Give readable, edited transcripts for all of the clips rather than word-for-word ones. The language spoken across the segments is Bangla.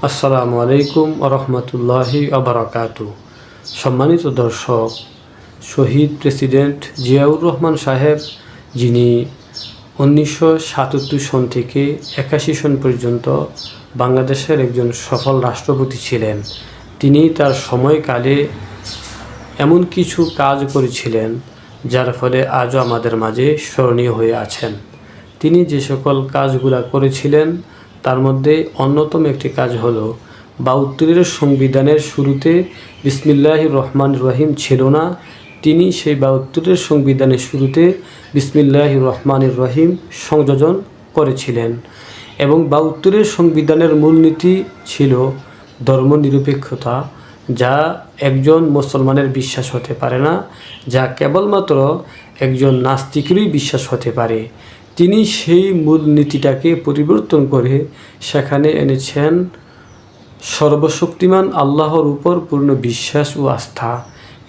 আসসালামু আলাইকুম রহমতুল্লাহি আবরাকাতু। সম্মানিত দর্শক, শহীদ প্রেসিডেন্ট জিয়াউর রহমান সাহেব, যিনি 1977 সন থেকে 81 সন পর্যন্ত বাংলাদেশের একজন সফল রাষ্ট্রপতি ছিলেন, তিনি তার সময়কালে এমন কিছু কাজ করেছিলেন যার ফলে আজও আমাদের মাঝে স্মরণীয় হয়ে আছেন। তিনি যে সকল কাজগুলো করেছিলেন তার মধ্যে অন্যতম একটি কাজ হলো 72-এর সংবিধানের শুরুতে বিসমিল্লাহির রহমানির রহিম ছিল না। তিনি সেই 72-এর সংবিধানের শুরুতে বিসমিল্লাহির রহমানির রহিম সংযোজন করেছিলেন এবং 72-এর সংবিধানের মূলনীতি ছিল ধর্মনিরপেক্ষতা, যা একজন মুসলমানের বিশ্বাস হতে পারে না, যা কেবলমাত্র একজন নাস্তিকেরই বিশ্বাস হতে পারে। তিনি সেই মূলনীতিটাকে পরিবর্তন করে সেখানে এনেছেন সর্বশক্তিমান আল্লাহর উপর পূর্ণ বিশ্বাস ও আস্থা।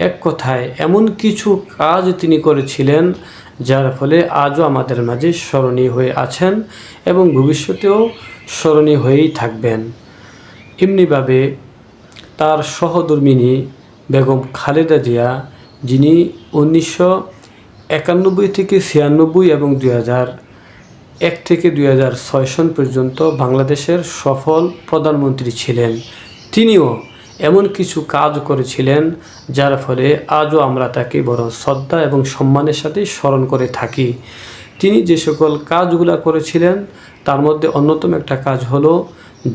এক কথায় এমন কিছু কাজ তিনি করেছিলেন যার ফলে আজও আমাদের মাঝে স্মরণীয় হয়ে আছেন এবং ভবিষ্যতেও স্মরণীয় হয়েই থাকবেন। এমনিভাবে তার সহধর্মিণী বেগম খালেদা জিয়া, যিনি 1991 থেকে 96 এবং 2001 থেকে 2006 সন পর্যন্ত বাংলাদেশের সফল প্রধানমন্ত্রী ছিলেন, তিনিও এমন কিছু কাজ করেছিলেন যার ফলে আজও আমরা তাকে বড় শ্রদ্ধা এবং সম্মানের সাথে স্মরণ করে থাকি। তিনি যে সকল কাজগুলো করেছিলেন তার মধ্যে অন্যতম একটা কাজ হলো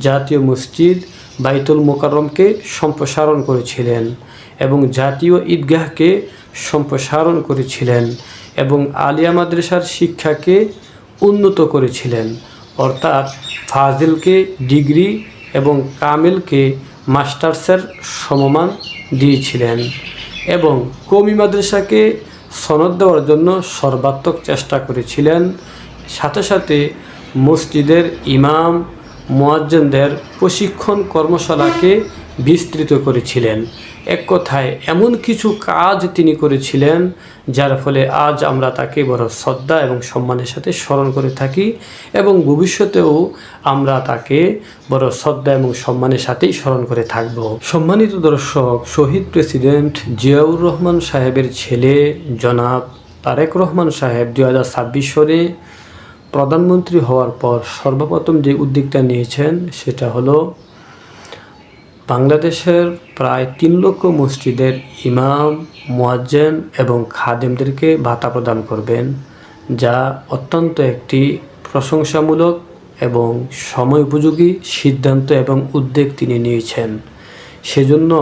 জাতীয় মসজিদ বাইতুল মোকাররমকে সম্প্রসারণ করেছিলেন এবং জাতীয় ঈদগাহকে সম্প্রসারণ করেছিলেন এবং আলিয়া মাদ্রাসার শিক্ষাকে উন্নত করেছিলেন, অর্থাৎ ফাজিলকে ডিগ্রি এবং কামিলকে মাস্টার্সের সমমান দিয়েছিলেন এবং কওমি মাদ্রাসাকে সনদ দেওয়ার জন্য সর্বাত্মক চেষ্টা করেছিলেন। সাথে সাথে মসজিদের ইমাম মুয়াজ্জিনদের প্রশিক্ষণ কর্মশালাকে বিস্তৃত করেছিলেন। এক কথায় এমন কিছু কাজ তিনি করেছিলেন যার ফলে আজ আমরা তাকে বড় শ্রদ্ধা এবং সম্মানের সাথে স্মরণ করে থাকি এবং ভবিষ্যতেও আমরা তাকে বড় শ্রদ্ধা এবং সম্মানের সাথেই স্মরণ করে থাকব। সম্মানিত দর্শক, শহীদ প্রেসিডেন্ট জিয়াউর রহমান সাহেবের ছেলে জনাব তারেক রহমান সাহেব 2026 সনে প্রধানমন্ত্রী হওয়ার পর সর্বপ্রথম যে উদ্যোগটা নিয়েছেন সেটা হলো বাংলাদেশের প্রায় 3 লক্ষ মসজিদের ইমাম, মুয়াজ্জিন এবং খাদেমদেরকে ভাতা প্রদান করবেন, যা অত্যন্ত একটি প্রশংসামূলক এবং সময় উপযোগী সিদ্ধান্ত এবং উদ্যোগ তিনি নিয়েছেন। সেজন্য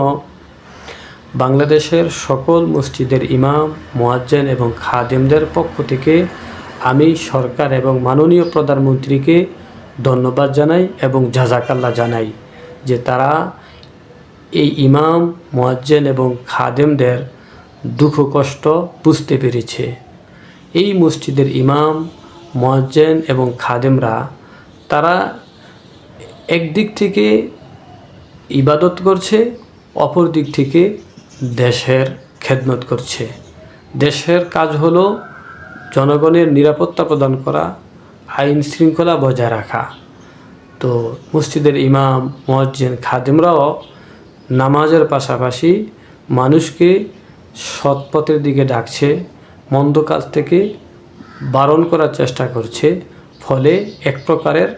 বাংলাদেশের সকল মসজিদের ইমাম, মুয়াজ্জিন এবং খাদেমদের পক্ষ থেকে আমি সরকার এবং মাননীয় প্রধানমন্ত্রীকে ধন্যবাদ জানাই এবং জাযাকাল্লাহ জানাই যে তারা এই ইমাম, মুয়াজ্জিন এবং খাদেমদের দুঃখ কষ্ট বুঝতে পেরেছে। এই মসজিদের ইমাম, মুয়াজ্জিন এবং খাদেমরা তারা একদিক থেকে ইবাদত করছে, অপর দিক থেকে দেশের খেদমত করছে। দেশের কাজ হলো জনগণের নিরাপত্তা প্রদান করা, আইন শৃঙ্খলা বজায় রাখা। তো মসজিদের ইমাম, মুয়াজ্জিন, খাদেমরাও নামাজের পাশাপাশি মানুষকে সৎ পথের দিকে ডাকছে, মন্দ কাজ থেকে বারণ করার চেষ্টা করছে। ফলে এক প্রকারের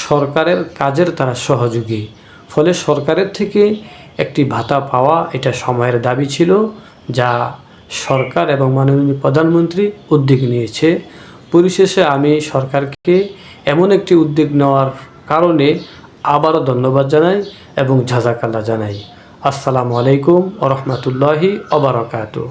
সরকারের কাজের তারা সহযোগী। ফলে সরকারের থেকে একটি ভাতা পাওয়া এটা সময়ের দাবি ছিল, যা সরকার এবং মাননীয় প্রধানমন্ত্রী উদ্যোগ নিয়েছে। পরিশেষে আমি সরকারকে এমন একটি উদ্যোগ নেওয়ার কারণে আবারও ধন্যবাদ জানাই এবং জাযাকাল্লাহ জানাই। আসসালামু আলাইকুম ওয়া রাহমাতুল্লাহি ওয়া বারাকাতুহু।